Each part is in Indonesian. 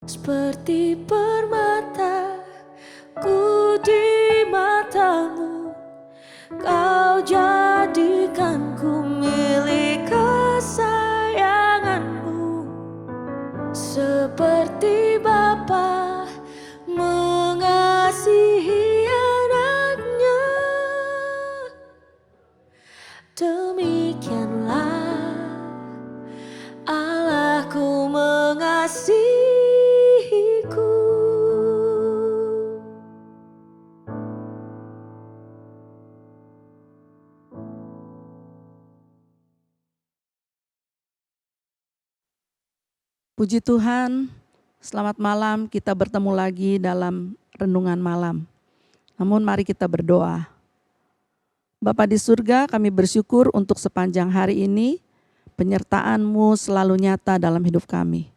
Seperti permata ku di matamu, kau jadikanku milik kesayanganmu. Seperti Bapa mengasihi anaknya, demikianlah Allahku mengasihiku. Puji Tuhan, selamat malam, kita bertemu lagi dalam renungan malam. Namun mari kita berdoa. Bapa di surga, kami bersyukur untuk sepanjang hari ini, penyertaan-Mu selalu nyata dalam hidup kami.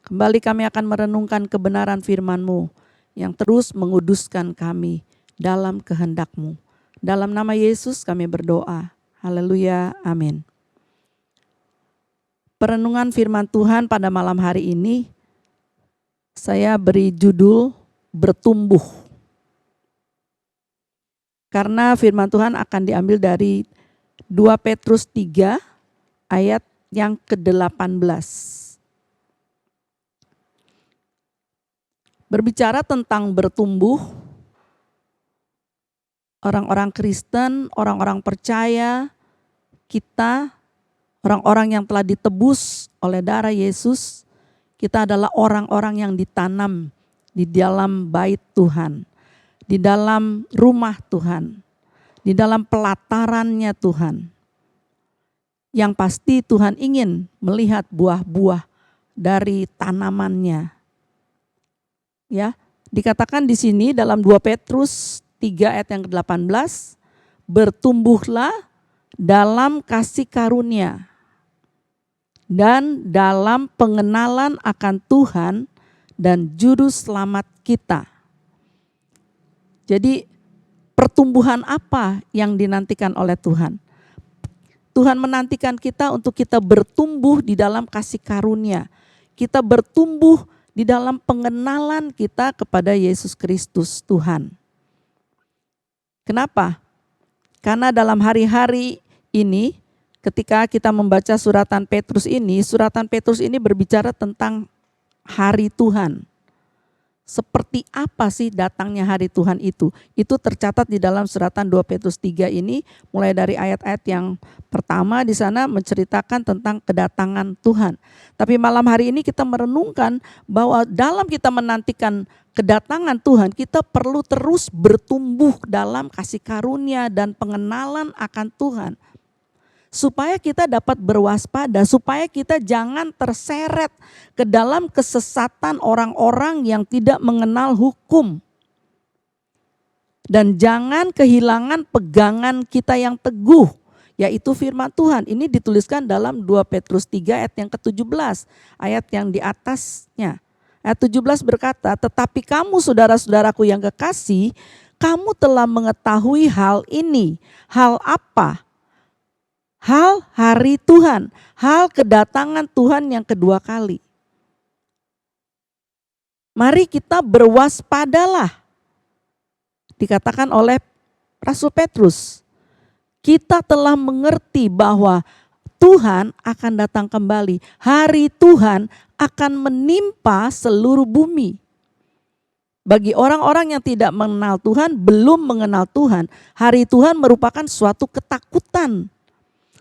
Kembali kami akan merenungkan kebenaran firman-Mu yang terus menguduskan kami dalam kehendak-Mu. Dalam nama Yesus kami berdoa. Haleluya, amin. Perenungan firman Tuhan pada malam hari ini, saya beri judul bertumbuh. Karena firman Tuhan akan diambil dari 2 Petrus 3 ayat yang ke-18. Berbicara tentang bertumbuh, orang-orang Kristen, orang-orang percaya, kita orang-orang yang telah ditebus oleh darah Yesus, kita adalah orang-orang yang ditanam di dalam bait Tuhan, di dalam rumah Tuhan, di dalam pelatarannya Tuhan. Yang pasti Tuhan ingin melihat buah-buah dari tanamannya. Ya, dikatakan di sini dalam 2 Petrus 3 ayat yang ke-18, bertumbuhlah dalam kasih karunia dan dalam pengenalan akan Tuhan dan juru selamat kita. Jadi pertumbuhan apa yang dinantikan oleh Tuhan? Tuhan menantikan kita untuk kita bertumbuh di dalam kasih karunia. Kita bertumbuh di dalam pengenalan kita kepada Yesus Kristus Tuhan. Kenapa? Karena dalam hari-hari ini, ketika kita membaca suratan Petrus ini berbicara tentang hari Tuhan. Seperti apa sih datangnya hari Tuhan itu? Itu tercatat di dalam suratan 2 Petrus 3 ini, mulai dari ayat-ayat yang pertama di sana menceritakan tentang kedatangan Tuhan. Tapi malam hari ini kita merenungkan bahwa dalam kita menantikan kedatangan Tuhan, kita perlu terus bertumbuh dalam kasih karunia dan pengenalan akan Tuhan. Supaya kita dapat berwaspada, supaya kita jangan terseret ke dalam kesesatan orang-orang yang tidak mengenal hukum. Dan jangan kehilangan pegangan kita yang teguh, yaitu firman Tuhan. Ini dituliskan dalam 2 Petrus 3 ayat yang ke-17, ayat yang di atasnya. Ayat 17 berkata, tetapi kamu saudara-saudaraku yang kekasih, kamu telah mengetahui hal ini. Hal apa? Hal hari Tuhan, hal kedatangan Tuhan yang kedua kali. Mari kita berwaspadalah. Dikatakan oleh Rasul Petrus, kita telah mengerti bahwa Tuhan akan datang kembali. Hari Tuhan akan menimpa seluruh bumi. Bagi orang-orang yang tidak mengenal Tuhan, belum mengenal Tuhan, hari Tuhan merupakan suatu ketakutan.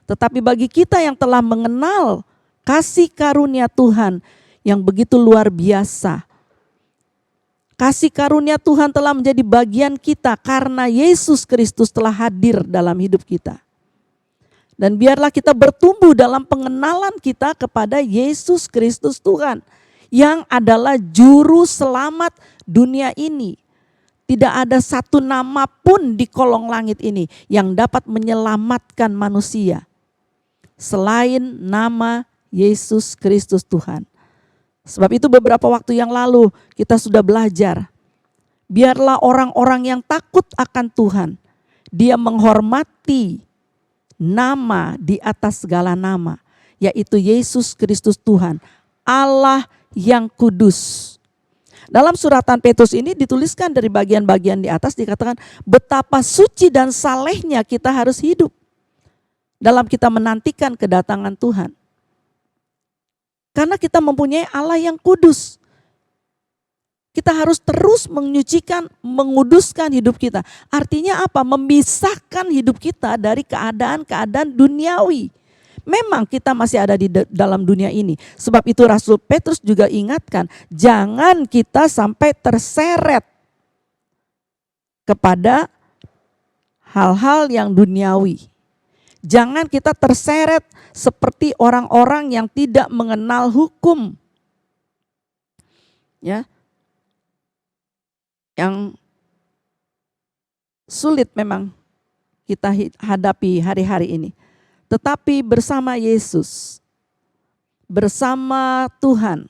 Tetapi bagi kita yang telah mengenal kasih karunia Tuhan yang begitu luar biasa, kasih karunia Tuhan telah menjadi bagian kita karena Yesus Kristus telah hadir dalam hidup kita. Dan biarlah kita bertumbuh dalam pengenalan kita kepada Yesus Kristus Tuhan yang adalah juru selamat dunia ini. Tidak ada satu nama pun di kolong langit ini yang dapat menyelamatkan manusia selain nama Yesus Kristus Tuhan. Sebab itu beberapa waktu yang lalu kita sudah belajar. Biarlah orang-orang yang takut akan Tuhan, dia menghormati nama di atas segala nama, yaitu Yesus Kristus Tuhan, Allah yang kudus. Dalam suratan Petrus ini dituliskan dari bagian-bagian di atas dikatakan betapa suci dan salehnya kita harus hidup dalam kita menantikan kedatangan Tuhan. Karena kita mempunyai Allah yang kudus. Kita harus terus menyucikan, menguduskan hidup kita. Artinya apa? Memisahkan hidup kita dari keadaan-keadaan duniawi. Memang kita masih ada di dalam dunia ini. Sebab itu Rasul Petrus juga ingatkan, jangan kita sampai terseret kepada hal-hal yang duniawi. Jangan kita terseret seperti orang-orang yang tidak mengenal hukum. Ya. Yang sulit memang kita hadapi hari-hari ini. Tetapi bersama Yesus, bersama Tuhan,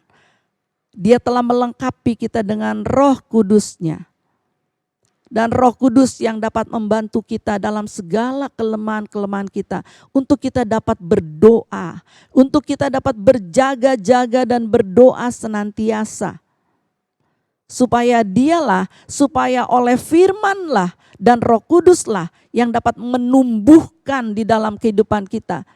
Dia telah melengkapi kita dengan Roh Kudus-Nya. Dan Roh Kudus yang dapat membantu kita dalam segala kelemahan-kelemahan kita. Untuk kita dapat berdoa, untuk kita dapat berjaga-jaga dan berdoa senantiasa. Supaya supaya oleh firman-lah dan Roh Kudus-lah yang dapat menumbuhkan di dalam kehidupan kita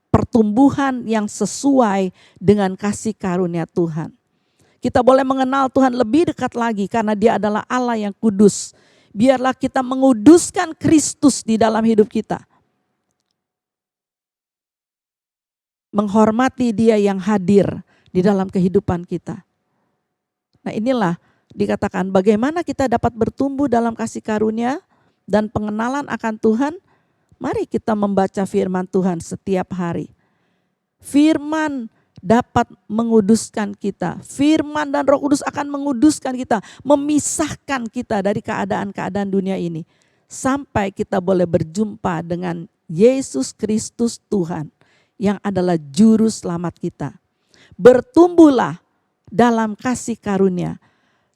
pertumbuhan yang sesuai dengan kasih karunia Tuhan. Kita boleh mengenal Tuhan lebih dekat lagi karena Dia adalah Allah yang kudus. Biarlah kita menguduskan Kristus di dalam hidup kita. Menghormati Dia yang hadir di dalam kehidupan kita. Nah, inilah dikatakan bagaimana kita dapat bertumbuh dalam kasih karunia dan pengenalan akan Tuhan. Mari kita membaca firman Tuhan setiap hari. Firman dapat menguduskan kita. Firman dan Roh Kudus akan menguduskan kita, memisahkan kita dari keadaan-keadaan dunia ini. Sampai kita boleh berjumpa dengan Yesus Kristus Tuhan yang adalah juru selamat kita. Bertumbuhlah dalam kasih karunia,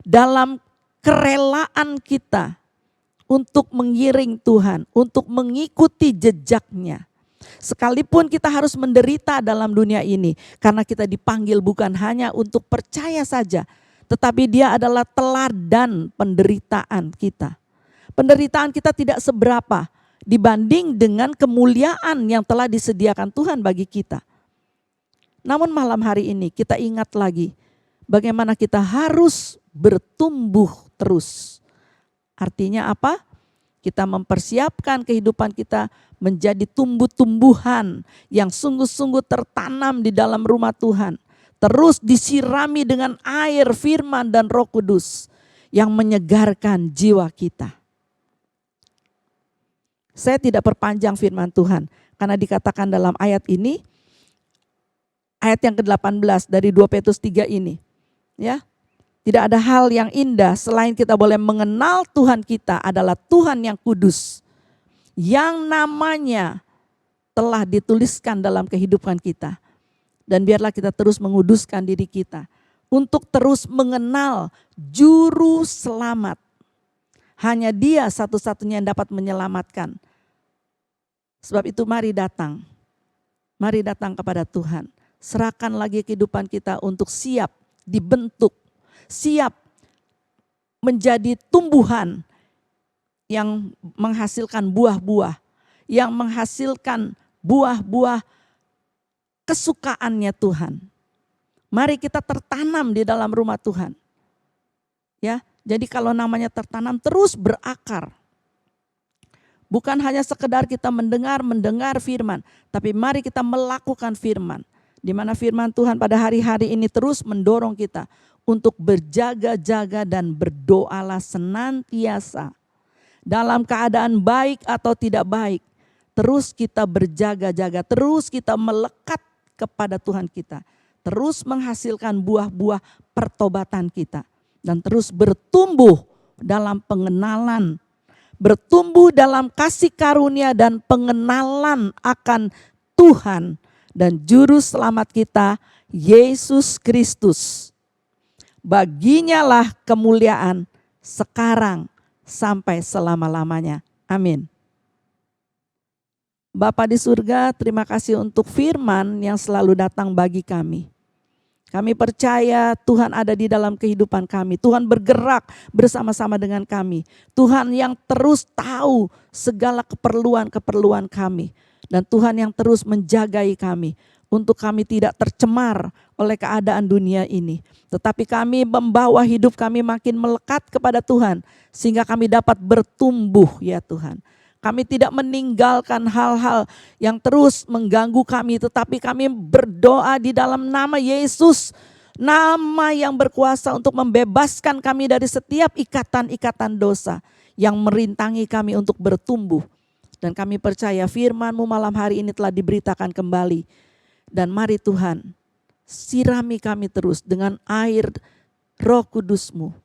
dalam kerelaan kita untuk mengiring Tuhan, untuk mengikuti jejaknya. Sekalipun kita harus menderita dalam dunia ini, karena kita dipanggil bukan hanya untuk percaya saja, tetapi Dia adalah teladan penderitaan kita. Penderitaan kita tidak seberapa dibanding dengan kemuliaan yang telah disediakan Tuhan bagi kita. Namun malam hari ini kita ingat lagi bagaimana kita harus bertumbuh terus. Artinya apa? Kita mempersiapkan kehidupan kita menjadi tumbuh-tumbuhan yang sungguh-sungguh tertanam di dalam rumah Tuhan. Terus disirami dengan air firman dan Roh Kudus yang menyegarkan jiwa kita. Saya tidak perpanjang firman Tuhan karena dikatakan dalam ayat ini, ayat yang ke-18 dari 2 Petrus 3 ini. Ya. Tidak ada hal yang indah selain kita boleh mengenal Tuhan kita adalah Tuhan yang kudus. Yang namanya telah dituliskan dalam kehidupan kita. Dan biarlah kita terus menguduskan diri kita. Untuk terus mengenal juru selamat. Hanya Dia satu-satunya yang dapat menyelamatkan. Sebab itu mari datang. Mari datang kepada Tuhan. Serahkan lagi kehidupan kita untuk siap dibentuk. Siap menjadi tumbuhan yang menghasilkan buah-buah, yang menghasilkan buah-buah kesukaannya Tuhan. Mari kita tertanam di dalam rumah Tuhan. Ya, jadi kalau namanya tertanam terus berakar. Bukan hanya sekedar kita mendengar firman, tapi mari kita melakukan firman. Di mana firman Tuhan pada hari-hari ini terus mendorong kita untuk berjaga-jaga dan berdoalah senantiasa. Dalam keadaan baik atau tidak baik, terus kita berjaga-jaga, terus kita melekat kepada Tuhan kita. Terus menghasilkan buah-buah pertobatan kita. Dan terus bertumbuh dalam pengenalan, bertumbuh dalam kasih karunia dan pengenalan akan Tuhan dan Juru Selamat kita, Yesus Kristus. Baginya lah kemuliaan sekarang sampai selama-lamanya. Amin. Bapa di surga, terima kasih untuk firman yang selalu datang bagi kami. Kami percaya Tuhan ada di dalam kehidupan kami. Tuhan bergerak bersama-sama dengan kami. Tuhan yang terus tahu segala keperluan-keperluan kami. Dan Tuhan yang terus menjagai kami untuk kami tidak tercemar oleh keadaan dunia ini. Tetapi kami membawa hidup kami makin melekat kepada Tuhan sehingga kami dapat bertumbuh ya Tuhan. Kami tidak meninggalkan hal-hal yang terus mengganggu kami, tetapi kami berdoa di dalam nama Yesus, nama yang berkuasa untuk membebaskan kami dari setiap ikatan-ikatan dosa yang merintangi kami untuk bertumbuh. Dan kami percaya firman-Mu malam hari ini telah diberitakan kembali. Dan mari Tuhan, sirami kami terus dengan air Roh Kudus-Mu.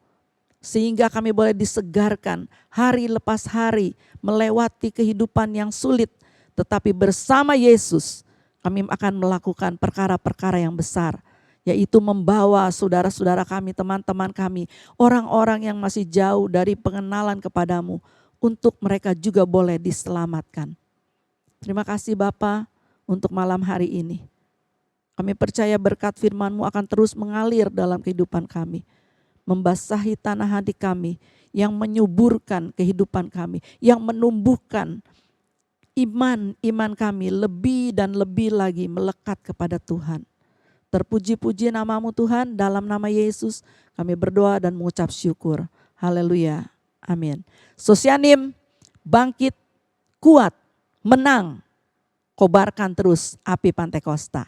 Sehingga kami boleh disegarkan hari lepas hari melewati kehidupan yang sulit. Tetapi bersama Yesus kami akan melakukan perkara-perkara yang besar. Yaitu membawa saudara-saudara kami, teman-teman kami, orang-orang yang masih jauh dari pengenalan kepadamu. Untuk mereka juga boleh diselamatkan. Terima kasih Bapa untuk malam hari ini. Kami percaya berkat firman-Mu akan terus mengalir dalam kehidupan kami. Membasahi tanah hati kami, yang menyuburkan kehidupan kami, yang menumbuhkan iman kami lebih dan lebih lagi melekat kepada Tuhan. Terpuji-puji nama-Mu Tuhan, dalam nama Yesus kami berdoa dan mengucap syukur. Haleluya, amin. Sosianim, bangkit, kuat, menang, kobarkan terus api Pantekosta.